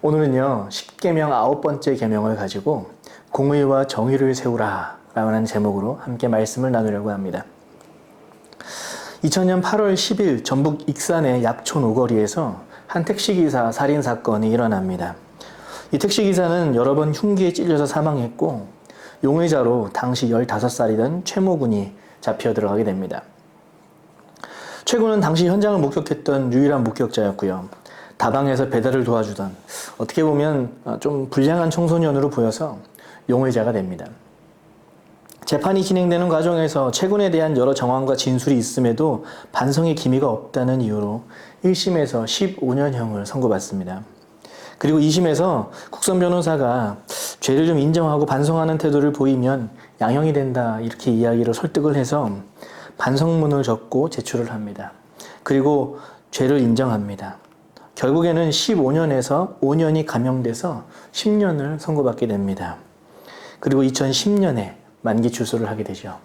오늘은요, 10계명 9번째 계명을 가지고 공의와 정의를 세우라 라는 제목으로 함께 말씀을 나누려고 합니다. 2000년 8월 10일 전북 익산의 약촌 오거리에서 한 택시기사 살인사건이 일어납니다. 이 택시기사는 여러 번 흉기에 찔려서 사망했고 용의자로 당시 15살이던 최모 군이 잡혀 들어가게 됩니다. 최 군은 당시 현장을 목격했던 유일한 목격자였고요. 다방에서 배달을 도와주던 어떻게 보면 좀 불량한 청소년으로 보여서 용의자가 됩니다. 재판이 진행되는 과정에서 최 군에 대한 여러 정황과 진술이 있음에도 반성의 기미가 없다는 이유로 1심에서 15년형을 선고받습니다. 그리고 2심에서 국선 변호사가 죄를 좀 인정하고 반성하는 태도를 보이면 양형이 된다 이렇게 이야기를 설득을 해서 반성문을 적고 제출을 합니다. 그리고 죄를 인정합니다. 결국에는 15년에서 5년이 감형돼서 10년을 선고받게 됩니다. 그리고 2010년에 만기 출소를 하게 되죠.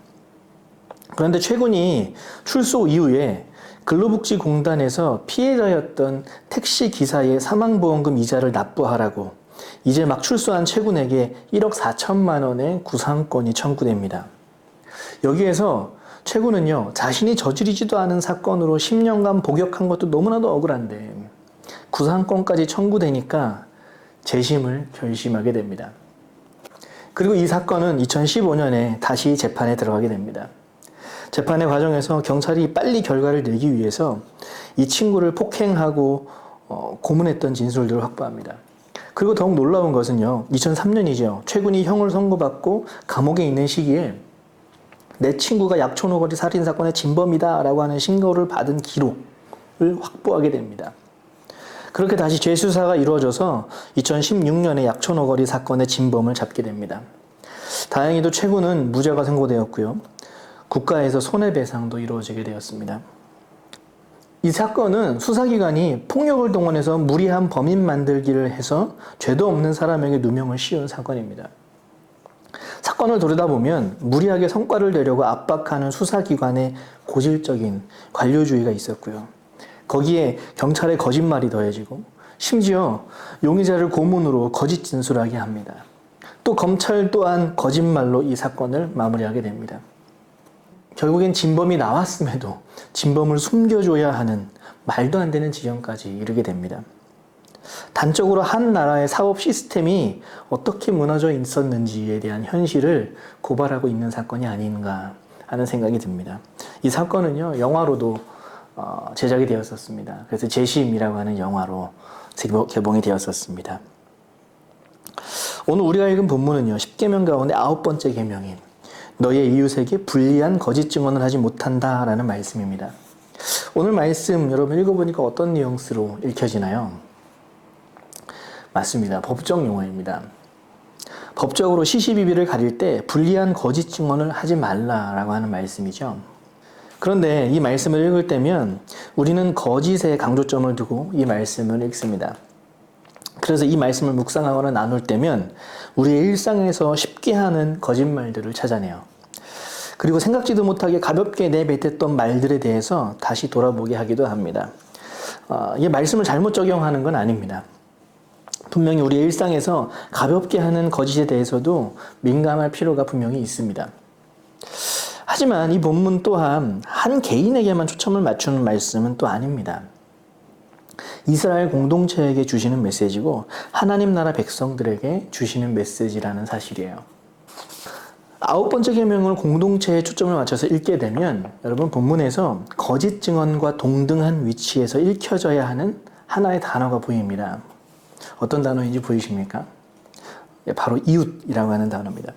그런데 최 군이 출소 이후에 근로복지공단에서 피해자였던 택시기사의 사망보험금 이자를 납부하라고 이제 막 출소한 최 군에게 1억 4천만 원의 구상권이 청구됩니다. 여기에서 최 군은요, 자신이 저지르지도 않은 사건으로 10년간 복역한 것도 너무나도 억울한데 구상권까지 청구되니까 재심을 결심하게 됩니다. 그리고 이 사건은 2015년에 다시 재판에 들어가게 됩니다. 재판의 과정에서 경찰이 빨리 결과를 내기 위해서 이 친구를 폭행하고 고문했던 진술들을 확보합니다. 그리고 더욱 놀라운 것은요, 2003년이죠. 최 군이 형을 선고받고 감옥에 있는 시기에 내 친구가 약촌 오거리 살인사건의 진범이다 라고 하는 신고를 받은 기록을 확보하게 됩니다. 그렇게 다시 재수사가 이루어져서 2016년에 약촌 오거리 사건의 진범을 잡게 됩니다. 다행히도 최 군은 무죄가 선고되었고요. 국가에서 손해배상도 이루어지게 되었습니다. 이 사건은 수사기관이 폭력을 동원해서 무리한 범인 만들기를 해서 죄도 없는 사람에게 누명을 씌운 사건입니다. 사건을 들여다보면 무리하게 성과를 내려고 압박하는 수사기관의 고질적인 관료주의가 있었고요. 거기에 경찰의 거짓말이 더해지고 심지어 용의자를 고문으로 거짓 진술하게 합니다. 또 검찰 또한 거짓말로 이 사건을 마무리하게 됩니다. 결국엔 진범이 나왔음에도 진범을 숨겨줘야 하는 말도 안 되는 지경까지 이르게 됩니다. 단적으로 한 나라의 사법 시스템이 어떻게 무너져 있었는지에 대한 현실을 고발하고 있는 사건이 아닌가 하는 생각이 듭니다. 이 사건은요, 영화로도 제작이 되었었습니다. 그래서 재심이라고 하는 영화로 개봉이 되었었습니다. 오늘 우리가 읽은 본문은요, 10계명 가운데 9번째 계명인 너의 이웃에게 불리한 거짓 증언을 하지 못한다 라는 말씀입니다. 오늘 말씀 여러분 읽어보니까 어떤 뉘앙스로 읽혀지나요? 맞습니다. 법적 용어입니다. 법적으로 시시비비를 가릴 때 불리한 거짓 증언을 하지 말라라고 하는 말씀이죠. 그런데 이 말씀을 읽을 때면 우리는 거짓에 강조점을 두고 이 말씀을 읽습니다. 그래서 이 말씀을 묵상하거나 나눌 때면 우리의 일상에서 쉽게 하는 거짓말들을 찾아내요. 그리고 생각지도 못하게 가볍게 내뱉었던 말들에 대해서 다시 돌아보게 하기도 합니다. 이 말씀을 잘못 적용하는 건 아닙니다. 분명히 우리의 일상에서 가볍게 하는 거짓에 대해서도 민감할 필요가 분명히 있습니다. 하지만 이 본문 또한 한 개인에게만 초점을 맞추는 말씀은 또 아닙니다. 이스라엘 공동체에게 주시는 메시지고 하나님 나라 백성들에게 주시는 메시지라는 사실이에요. 9번째 계명을 공동체에 초점을 맞춰서 읽게 되면 여러분 본문에서 거짓 증언과 동등한 위치에서 읽혀져야 하는 하나의 단어가 보입니다. 어떤 단어인지 보이십니까? 바로 이웃이라고 하는 단어입니다.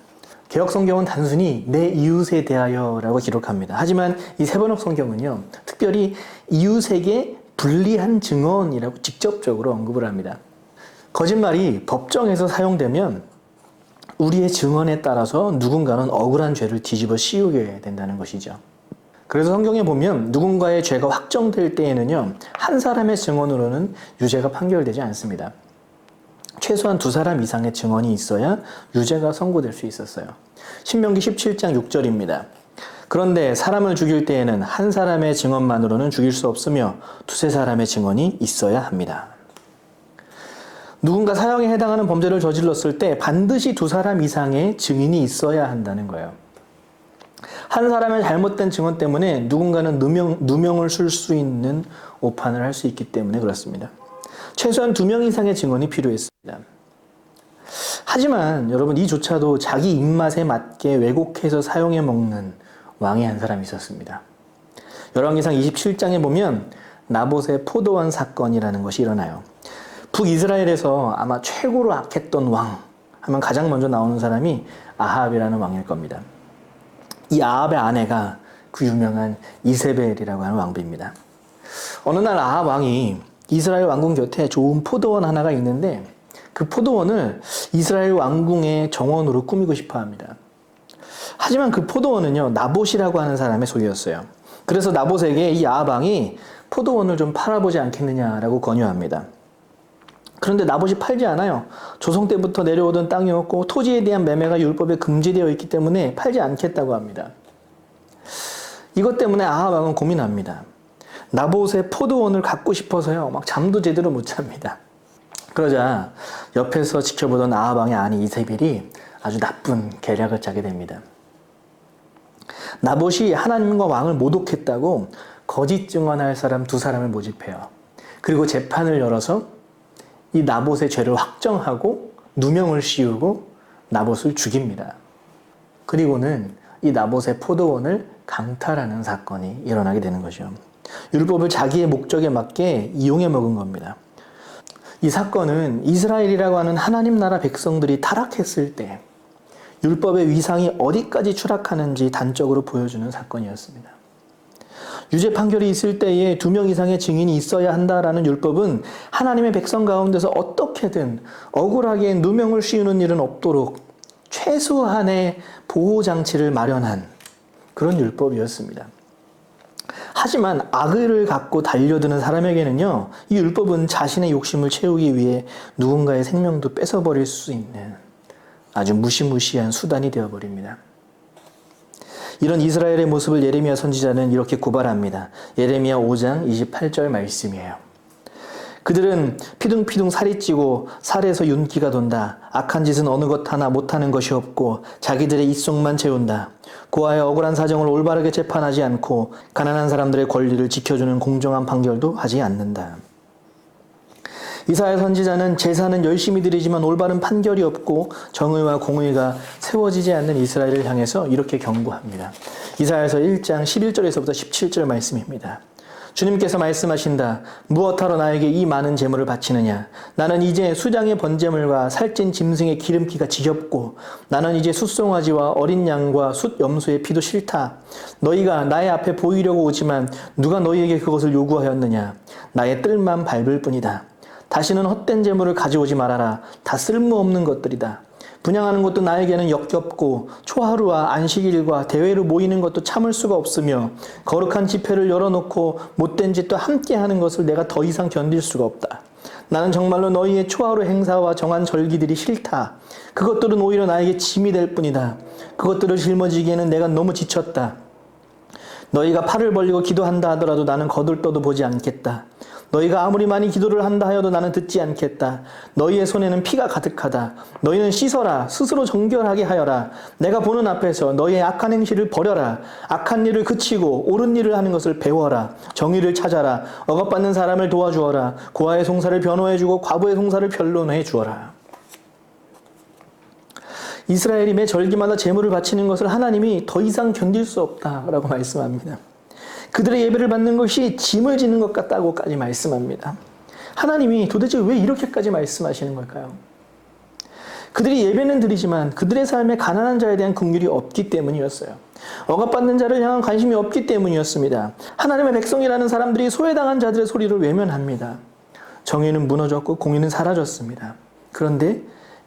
개역성경은 단순히 내 이웃에 대하여라고 기록합니다. 하지만 이 세번역 성경은요, 특별히 이웃에게 불리한 증언이라고 직접적으로 언급을 합니다. 거짓말이 법정에서 사용되면 우리의 증언에 따라서 누군가는 억울한 죄를 뒤집어 씌우게 된다는 것이죠. 그래서 성경에 보면 누군가의 죄가 확정될 때에는요, 한 사람의 증언으로는 유죄가 판결되지 않습니다. 최소한 2사람 이상의 증언이 있어야 유죄가 선고될 수 있었어요. 신명기 17장 6절입니다. 그런데 사람을 죽일 때에는 한 사람의 증언만으로는 죽일 수 없으며 2-3 사람의 증언이 있어야 합니다. 누군가 사형에 해당하는 범죄를 저질렀을 때 반드시 두 사람 이상의 증인이 있어야 한다는 거예요. 한 사람의 잘못된 증언 때문에 누군가는 누명을 쓸 수 있는 오판을 할 수 있기 때문에 그렇습니다. 최소한 2명 이상의 증언이 필요했습니다. 하지만 여러분, 이조차도 자기 입맛에 맞게 왜곡해서 사용해 먹는 왕이 한 사람이 있었습니다. 열왕기상 27장에 보면 나봇의 포도원 사건이라는 것이 일어나요. 북이스라엘에서 아마 최고로 악했던 왕 하면 가장 먼저 나오는 사람이 아합이라는 왕일 겁니다. 이 아합의 아내가 그 유명한 이세벨이라고 하는 왕비입니다. 어느 날 아합 왕이 이스라엘 왕궁 곁에 좋은 포도원 하나가 있는데 그 포도원을 이스라엘 왕궁의 정원으로 꾸미고 싶어 합니다. 하지만 그 포도원은요, 나봇이라고 하는 사람의 소유였어요. 그래서 나봇에게 이 아합 왕이 포도원을 좀 팔아보지 않겠느냐라고 권유합니다. 그런데 나봇이 팔지 않아요. 조성 때부터 내려오던 땅이었고 토지에 대한 매매가 율법에 금지되어 있기 때문에 팔지 않겠다고 합니다. 이것 때문에 아합 왕은 고민합니다. 나봇의 포도원을 갖고 싶어서요, 막 잠도 제대로 못 잡니다. 그러자 옆에서 지켜보던 아합 왕의 아내 이세벨이 아주 나쁜 계략을 짜게 됩니다. 나봇이 하나님과 왕을 모독했다고 거짓 증언할 사람 2사람을 모집해요. 그리고 재판을 열어서 이 나봇의 죄를 확정하고 누명을 씌우고 나봇을 죽입니다. 그리고는 이 나봇의 포도원을 강탈하는 사건이 일어나게 되는 거죠. 율법을 자기의 목적에 맞게 이용해 먹은 겁니다. 이 사건은 이스라엘이라고 하는 하나님 나라 백성들이 타락했을 때 율법의 위상이 어디까지 추락하는지 단적으로 보여주는 사건이었습니다. 유죄 판결이 있을 때에 2명 이상의 증인이 있어야 한다라는 율법은 하나님의 백성 가운데서 어떻게든 억울하게 누명을 씌우는 일은 없도록 최소한의 보호장치를 마련한 그런 율법이었습니다. 하지만 악의를 갖고 달려드는 사람에게는요, 이 율법은 자신의 욕심을 채우기 위해 누군가의 생명도 뺏어버릴 수 있는 아주 무시무시한 수단이 되어버립니다. 이런 이스라엘의 모습을 예레미야 선지자는 이렇게 고발합니다. 예레미야 5장 28절 말씀이에요. 그들은 피둥피둥 살이 찌고 살에서 윤기가 돈다. 악한 짓은 어느 것 하나 못하는 것이 없고 자기들의 입속만 채운다. 고아의 억울한 사정을 올바르게 재판하지 않고 가난한 사람들의 권리를 지켜주는 공정한 판결도 하지 않는다. 이사야 선지자는 제사는 열심히 드리지만 올바른 판결이 없고 정의와 공의가 세워지지 않는 이스라엘을 향해서 이렇게 경고합니다. 이사야서 1장 11절에서부터 17절 말씀입니다. 주님께서 말씀하신다. 무엇하러 나에게 이 많은 제물을 바치느냐? 나는 이제 수장의 번제물과 살찐 짐승의 기름기가 지겹고 나는 이제 숫송아지와 어린 양과 숫 염소의 피도 싫다. 너희가 나의 앞에 보이려고 오지만 누가 너희에게 그것을 요구하였느냐? 나의 뜰만 밟을 뿐이다. 다시는 헛된 재물을 가져오지 말아라. 다 쓸모없는 것들이다. 분향하는 것도 나에게는 역겹고 초하루와 안식일과 대회로 모이는 것도 참을 수가 없으며 거룩한 집회를 열어놓고 못된 짓도 함께하는 것을 내가 더 이상 견딜 수가 없다. 나는 정말로 너희의 초하루 행사와 정한 절기들이 싫다. 그것들은 오히려 나에게 짐이 될 뿐이다. 그것들을 짊어지기에는 내가 너무 지쳤다. 너희가 팔을 벌리고 기도한다 하더라도 나는 거들떠도 보지 않겠다. 너희가 아무리 많이 기도를 한다 하여도 나는 듣지 않겠다. 너희의 손에는 피가 가득하다. 너희는 씻어라. 스스로 정결하게 하여라. 내가 보는 앞에서 너희의 악한 행실을 버려라. 악한 일을 그치고 옳은 일을 하는 것을 배워라. 정의를 찾아라. 억압받는 사람을 도와주어라. 고아의 송사를 변호해주고 과부의 송사를 변론해 주어라. 이스라엘이 매 절기마다 제물을 바치는 것을 하나님이 더 이상 견딜 수 없다라고 말씀합니다. 그들의 예배를 받는 것이 짐을 지는 것 같다고까지 말씀합니다. 하나님이 도대체 왜 이렇게까지 말씀하시는 걸까요? 그들이 예배는 드리지만 그들의 삶에 가난한 자에 대한 긍휼이 없기 때문이었어요. 억압받는 자를 향한 관심이 없기 때문이었습니다. 하나님의 백성이라는 사람들이 소외당한 자들의 소리를 외면합니다. 정의는 무너졌고 공의는 사라졌습니다. 그런데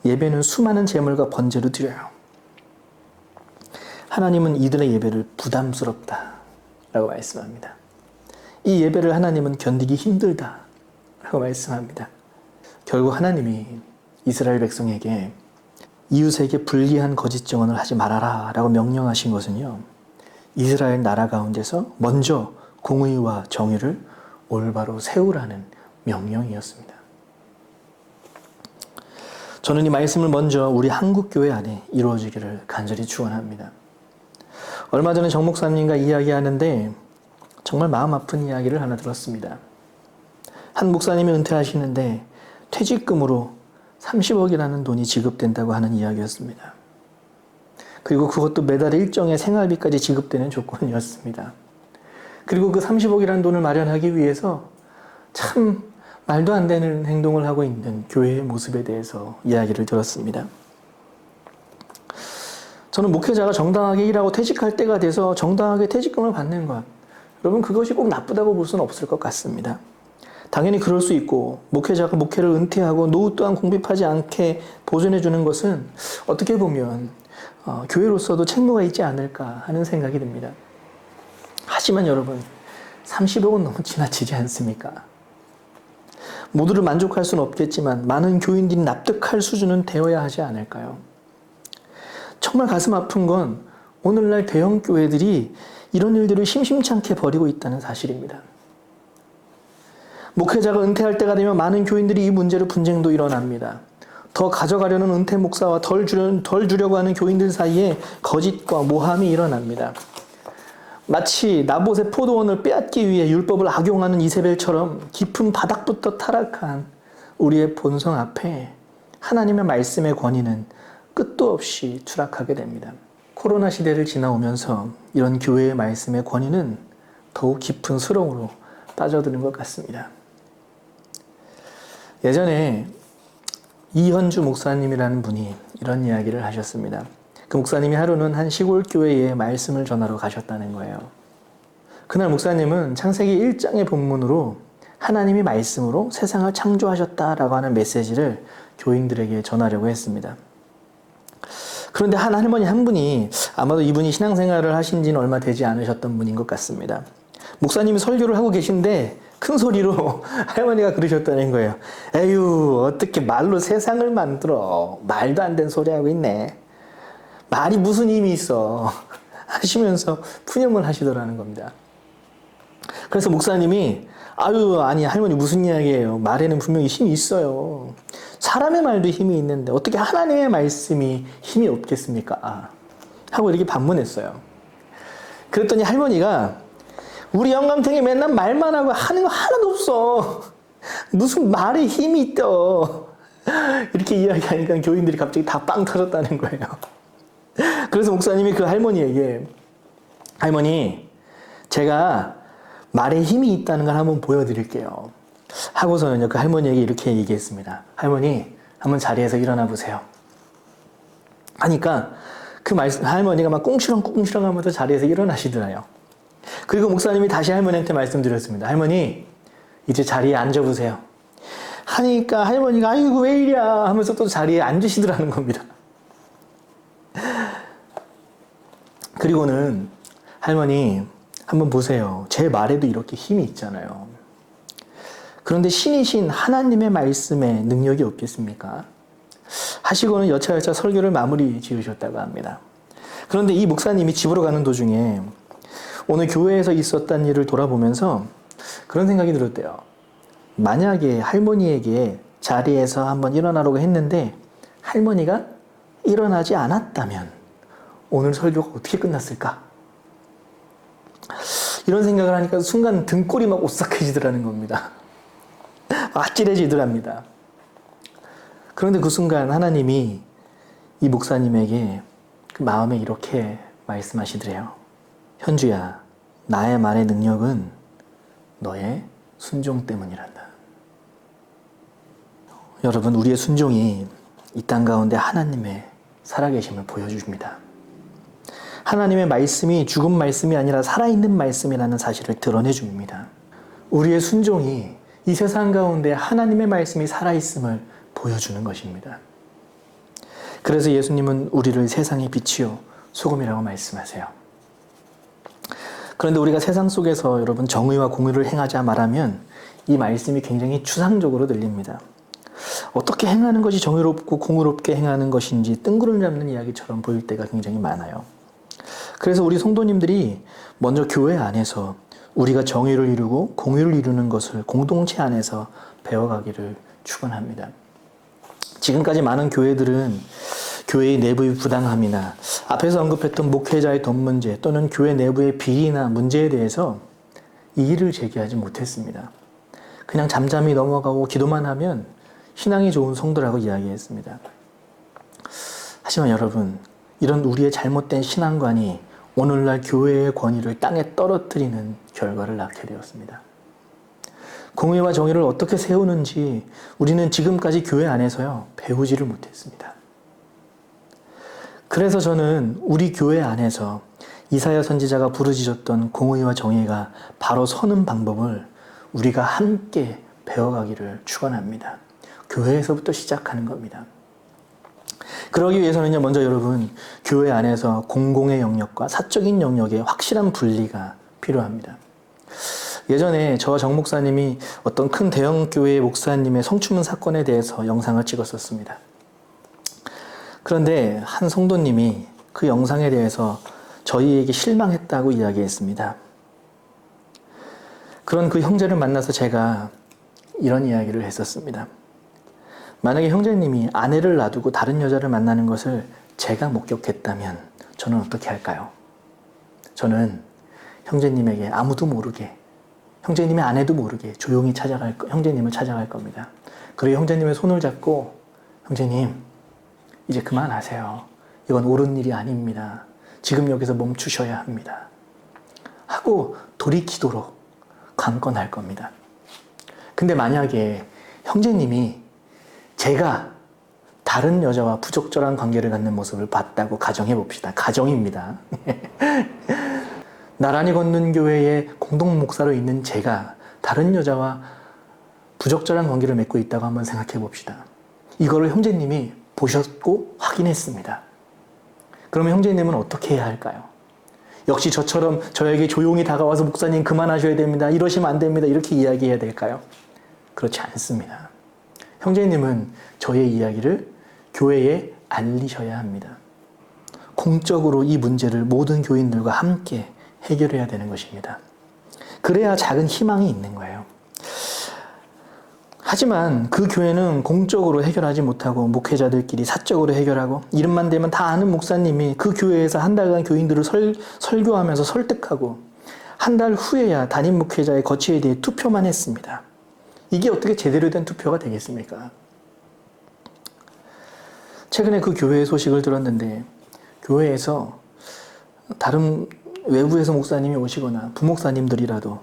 예배는 수많은 제물과 번제로 드려요. 하나님은 이들의 예배를 부담스럽다 라고 말씀합니다. 이 예배를 하나님은 견디기 힘들다 라고 말씀합니다. 결국 하나님이 이스라엘 백성에게 이웃에게 불리한 거짓 증언을 하지 말아라 라고 명령하신 것은요, 이스라엘 나라 가운데서 먼저 공의와 정의를 올바로 세우라는 명령이었습니다. 저는 이 말씀을 먼저 우리 한국교회 안에 이루어지기를 간절히 축원합니다. 얼마 전에 정 목사님과 이야기하는데 정말 마음 아픈 이야기를 하나 들었습니다. 한 목사님이 은퇴하시는데 퇴직금으로 30억이라는 돈이 지급된다고 하는 이야기였습니다. 그리고 그것도 매달 일정의 생활비까지 지급되는 조건이었습니다. 그리고 그 30억이라는 돈을 마련하기 위해서 참 말도 안 되는 행동을 하고 있는 교회의 모습에 대해서 이야기를 들었습니다. 저는 목회자가 정당하게 일하고 퇴직할 때가 돼서 정당하게 퇴직금을 받는 것, 여러분 그것이 꼭 나쁘다고 볼 수는 없을 것 같습니다. 당연히 그럴 수 있고 목회자가 목회를 은퇴하고 노후 또한 공백하지 않게 보존해 주는 것은 어떻게 보면 교회로서도 책무가 있지 않을까 하는 생각이 듭니다. 하지만 여러분 30억은 너무 지나치지 않습니까? 모두를 만족할 수는 없겠지만 많은 교인들이 납득할 수준은 되어야 하지 않을까요? 정말 가슴 아픈 건 오늘날 대형 교회들이 이런 일들을 심심찮게 벌이고 있다는 사실입니다. 목회자가 은퇴할 때가 되면 많은 교인들이 이 문제로 분쟁도 일어납니다. 더 가져가려는 은퇴 목사와 덜 주려고 하는 교인들 사이에 거짓과 모함이 일어납니다. 마치 나봇의 포도원을 빼앗기 위해 율법을 악용하는 이세벨처럼 깊은 바닥부터 타락한 우리의 본성 앞에 하나님의 말씀의 권위는 끝도 없이 추락하게 됩니다. 코로나 시대를 지나오면서 이런 교회의 말씀의 권위는 더욱 깊은 수렁으로 빠져드는 것 같습니다. 예전에 이현주 목사님이라는 분이 이런 이야기를 하셨습니다. 그 목사님이 하루는 한 시골 교회에 말씀을 전하러 가셨다는 거예요. 그날 목사님은 창세기 1장의 본문으로 하나님이 말씀으로 세상을 창조하셨다라고 하는 메시지를 교인들에게 전하려고 했습니다. 그런데 한 할머니 한 분이, 아마도 이분이 신앙생활을 하신 지는 얼마 되지 않으셨던 분인 것 같습니다. 목사님이 설교를 하고 계신데 큰 소리로 할머니가 그러셨다는 거예요. 에휴, 어떻게 말로 세상을 만들어. 말도 안 되는 소리 하고 있네. 말이 무슨 힘이 있어. 하시면서 푸념을 하시더라는 겁니다. 그래서 목사님이 아니 할머니 무슨 이야기예요. 말에는 분명히 힘이 있어요. 사람의 말도 힘이 있는데 어떻게 하나님의 말씀이 힘이 없겠습니까? 하고 이렇게 반문했어요. 그랬더니 할머니가 우리 영감탱이 맨날 말만 하고 하는 거 하나도 없어. 무슨 말에 힘이 있어. 이렇게 이야기하니까 교인들이 갑자기 다 빵 터졌다는 거예요. 그래서 목사님이 그 할머니에게 할머니 제가 말에 힘이 있다는 걸 한번 보여드릴게요. 하고서는요 그 할머니에게 이렇게 얘기했습니다. 할머니 한번 자리에서 일어나 보세요. 하니까 그 할머니가 막 꿍시렁 하면서 자리에서 일어나시더라요. 그리고 목사님이 다시 할머니한테 말씀드렸습니다. 할머니 이제 자리에 앉아보세요. 하니까 할머니가 아이고 왜 이랴 하면서 또 자리에 앉으시더라는 겁니다. 그리고는 할머니 한번 보세요. 제 말에도 이렇게 힘이 있잖아요. 그런데 신이신 하나님의 말씀에 능력이 없겠습니까? 하시고는 여차여차 설교를 마무리 지으셨다고 합니다. 그런데 이 목사님이 집으로 가는 도중에 오늘 교회에서 있었던 일을 돌아보면서 그런 생각이 들었대요. 만약에 할머니에게 자리에서 한번 일어나려고 했는데 할머니가 일어나지 않았다면 오늘 설교가 어떻게 끝났을까? 이런 생각을 하니까 순간 등골이 막 오싹해지더라는 겁니다. 아찔해지더랍니다. 그런데 그 순간 하나님이 이 목사님에게 그 마음에 이렇게 말씀하시더래요. 현주야, 나의 말의 능력은 너의 순종 때문이란다. 여러분, 우리의 순종이 이 땅 가운데 하나님의 살아계심을 보여줍니다. 하나님의 말씀이 죽은 말씀이 아니라 살아있는 말씀이라는 사실을 드러내줍니다. 우리의 순종이 이 세상 가운데 하나님의 말씀이 살아있음을 보여주는 것입니다. 그래서 예수님은 우리를 세상의 빛이요 소금이라고 말씀하세요. 그런데 우리가 세상 속에서 여러분 정의와 공의를 행하자 말하면 이 말씀이 굉장히 추상적으로 들립니다. 어떻게 행하는 것이 정의롭고 공의롭게 행하는 것인지 뜬구름 잡는 이야기처럼 보일 때가 굉장히 많아요. 그래서 우리 성도님들이 먼저 교회 안에서 우리가 정의를 이루고 공의를 이루는 것을 공동체 안에서 배워가기를 축원합니다. 지금까지 많은 교회들은 교회의 내부의 부당함이나 앞에서 언급했던 목회자의 돈 문제 또는 교회 내부의 비리나 문제에 대해서 이의를 제기하지 못했습니다. 그냥 잠잠히 넘어가고 기도만 하면 신앙이 좋은 성도라고 이야기했습니다. 하지만 여러분, 이런 우리의 잘못된 신앙관이 오늘날 교회의 권위를 땅에 떨어뜨리는 결과를 낳게 되었습니다. 공의와 정의를 어떻게 세우는지 우리는 지금까지 교회 안에서요, 배우지를 못했습니다. 그래서 저는 우리 교회 안에서 이사야 선지자가 부르짖었던 공의와 정의가 바로 서는 방법을 우리가 함께 배워가기를 축원합니다. 교회에서부터 시작하는 겁니다. 그러기 위해서는요, 먼저 여러분, 교회 안에서 공공의 영역과 사적인 영역의 확실한 분리가 필요합니다. 예전에 저와 정 목사님이 어떤 큰 대형 교회 목사님의 성추문 사건에 대해서 영상을 찍었었습니다. 그런데 한 성도님이 그 영상에 대해서 저희에게 실망했다고 이야기했습니다. 그런 그 형제를 만나서 제가 이런 이야기를 했었습니다. 만약에 형제님이 아내를 놔두고 다른 여자를 만나는 것을 제가 목격했다면 저는 어떻게 할까요? 저는 형제님에게 아무도 모르게, 형제님의 아내도 모르게 조용히 형제님을 찾아갈 겁니다. 그리고 형제님의 손을 잡고, 형제님, 이제 그만하세요. 이건 옳은 일이 아닙니다. 지금 여기서 멈추셔야 합니다. 하고 돌이키도록 강권할 겁니다. 근데 만약에 형제님이 제가 다른 여자와 부적절한 관계를 갖는 모습을 봤다고 가정해 봅시다. 가정입니다. 나란히 걷는 교회의 공동 목사로 있는 제가 다른 여자와 부적절한 관계를 맺고 있다고 한번 생각해 봅시다. 이거를 형제님이 보셨고 확인했습니다. 그러면 형제님은 어떻게 해야 할까요? 역시 저처럼 저에게 조용히 다가와서 목사님 그만하셔야 됩니다. 이러시면 안 됩니다. 이렇게 이야기해야 될까요? 그렇지 않습니다. 형제님은 저의 이야기를 교회에 알리셔야 합니다. 공적으로 이 문제를 모든 교인들과 함께 해결해야 되는 것입니다. 그래야 작은 희망이 있는 거예요. 하지만 그 교회는 공적으로 해결하지 못하고 목회자들끼리 사적으로 해결하고 이름만 대면 다 아는 목사님이 그 교회에서 한 달간 교인들을 설교하면서 설득하고 한 달 후에야 담임 목회자의 거취에 대해 투표만 했습니다. 이게 어떻게 제대로 된 투표가 되겠습니까? 최근에 그 교회의 소식을 들었는데 교회에서 다른 외부에서 목사님이 오시거나 부목사님들이라도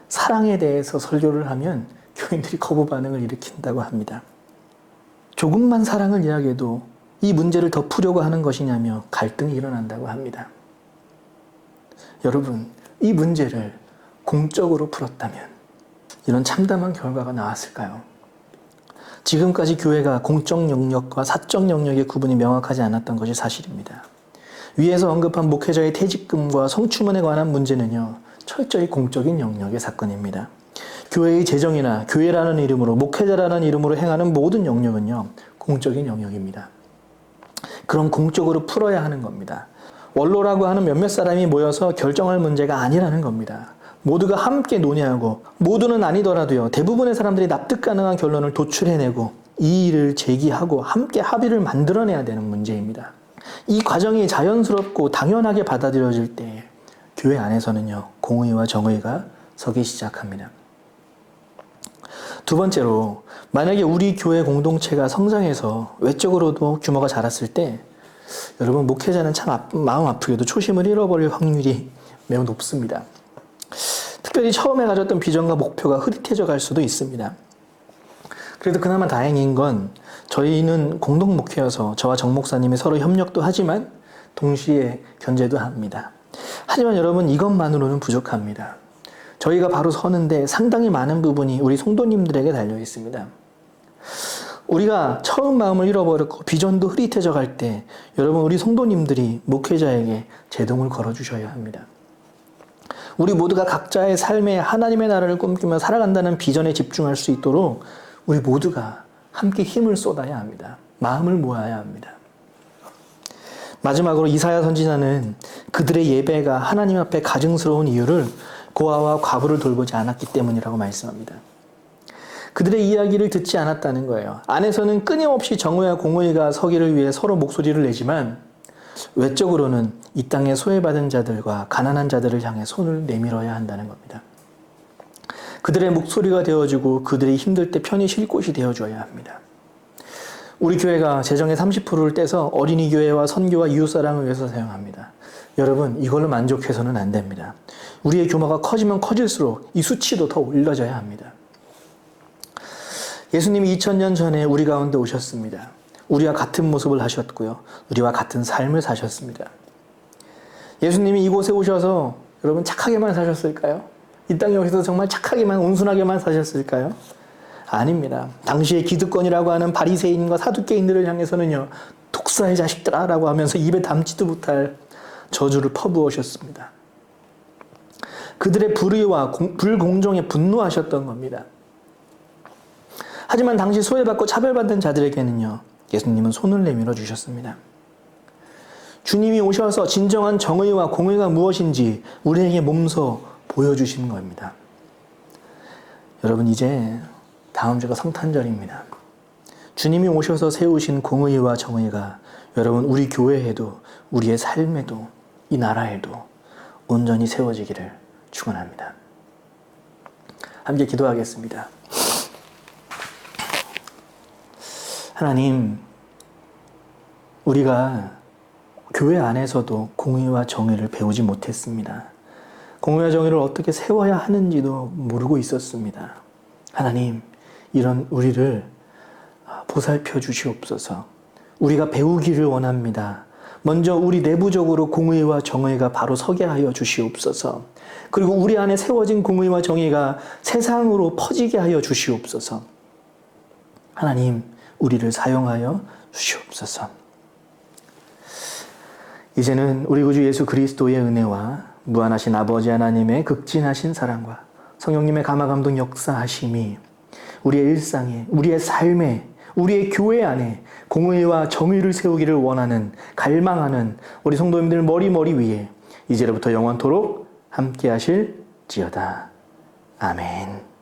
사랑에 대해서 설교를 하면 교인들이 거부 반응을 일으킨다고 합니다. 조금만 사랑을 이야기해도 이 문제를 더 풀려고 하는 것이냐며 갈등이 일어난다고 합니다. 여러분, 이 문제를 공적으로 풀었다면 이런 참담한 결과가 나왔을까요? 지금까지 교회가 공적 영역과 사적 영역의 구분이 명확하지 않았던 것이 사실입니다. 위에서 언급한 목회자의 퇴직금과 성추문에 관한 문제는요, 철저히 공적인 영역의 사건입니다. 교회의 재정이나 교회라는 이름으로, 목회자라는 이름으로 행하는 모든 영역은요, 공적인 영역입니다. 그럼 공적으로 풀어야 하는 겁니다. 원로라고 하는 몇몇 사람이 모여서 결정할 문제가 아니라는 겁니다. 모두가 함께 논의하고, 모두는 아니더라도요, 대부분의 사람들이 납득 가능한 결론을 도출해내고 이의를 제기하고 함께 합의를 만들어내야 되는 문제입니다. 이 과정이 자연스럽고 당연하게 받아들여질 때 교회 안에서는요, 공의와 정의가 서기 시작합니다. 두 번째로, 만약에 우리 교회 공동체가 성장해서 외적으로도 규모가 자랐을 때 여러분, 목회자는 참 마음 아프게도 초심을 잃어버릴 확률이 매우 높습니다. 특별히 처음에 가졌던 비전과 목표가 흐릿해져 갈 수도 있습니다. 그래도 그나마 다행인 건 저희는 공동 목회여서 저와 정 목사님이 서로 협력도 하지만 동시에 견제도 합니다. 하지만 여러분, 이것만으로는 부족합니다. 저희가 바로 서는데 상당히 많은 부분이 우리 성도님들에게 달려 있습니다. 우리가 처음 마음을 잃어버렸고 비전도 흐릿해져 갈 때 여러분, 우리 성도님들이 목회자에게 제동을 걸어주셔야 합니다. 우리 모두가 각자의 삶에 하나님의 나라를 꿈꾸며 살아간다는 비전에 집중할 수 있도록 우리 모두가 함께 힘을 쏟아야 합니다. 마음을 모아야 합니다. 마지막으로 이사야 선지자는 그들의 예배가 하나님 앞에 가증스러운 이유를 고아와 과부를 돌보지 않았기 때문이라고 말씀합니다. 그들의 이야기를 듣지 않았다는 거예요. 안에서는 끊임없이 정의와 공의가 서기를 위해 서로 목소리를 내지만 외적으로는 이 땅에 소외받은 자들과 가난한 자들을 향해 손을 내밀어야 한다는 겁니다. 그들의 목소리가 되어주고 그들이 힘들 때 편히 쉴 곳이 되어줘야 합니다. 우리 교회가 재정의 30%를 떼서 어린이 교회와 선교와 이웃사랑을 위해서 사용합니다. 여러분, 이걸로 만족해서는 안 됩니다. 우리의 규모가 커지면 커질수록 이 수치도 더 올려져야 합니다. 예수님이 2000년 전에 우리 가운데 오셨습니다. 우리와 같은 모습을 하셨고요. 우리와 같은 삶을 사셨습니다. 예수님이 이곳에 오셔서 여러분 착하게만 사셨을까요? 이 땅에 오셔서 정말 착하게만 온순하게만 사셨을까요? 아닙니다. 당시의 기득권이라고 하는 바리새인과 사두개인들을 향해서는요, 독사의 자식들아 라고 하면서 입에 담지도 못할 저주를 퍼부으셨습니다. 그들의 불의와 불공정에 분노하셨던 겁니다. 하지만 당시 소외받고 차별받는 자들에게는요, 예수님은 손을 내밀어 주셨습니다. 주님이 오셔서 진정한 정의와 공의가 무엇인지 우리에게 몸소 보여주시는 겁니다. 여러분, 이제 다음 주가 성탄절입니다. 주님이 오셔서 세우신 공의와 정의가 여러분 우리 교회에도 우리의 삶에도 이 나라에도 온전히 세워지기를 축원합니다. 함께 기도하겠습니다. 하나님, 우리가 교회 안에서도 공의와 정의를 배우지 못했습니다. 공의와 정의를 어떻게 세워야 하는지도 모르고 있었습니다. 하나님, 이런 우리를 보살펴 주시옵소서. 우리가 배우기를 원합니다. 먼저 우리 내부적으로 공의와 정의가 바로 서게 하여 주시옵소서. 그리고 우리 안에 세워진 공의와 정의가 세상으로 퍼지게 하여 주시옵소서. 하나님, 우리를 사용하여 주시옵소서. 이제는 우리 구주 예수 그리스도의 은혜와 무한하신 아버지 하나님의 극진하신 사랑과 성령님의 감화감동 역사하심이 우리의 일상에, 우리의 삶에, 우리의 교회 안에 공의와 정의를 세우기를 원하는, 갈망하는 우리 성도님들 머리 위에 이제로부터 영원토록 함께 하실지어다. 아멘.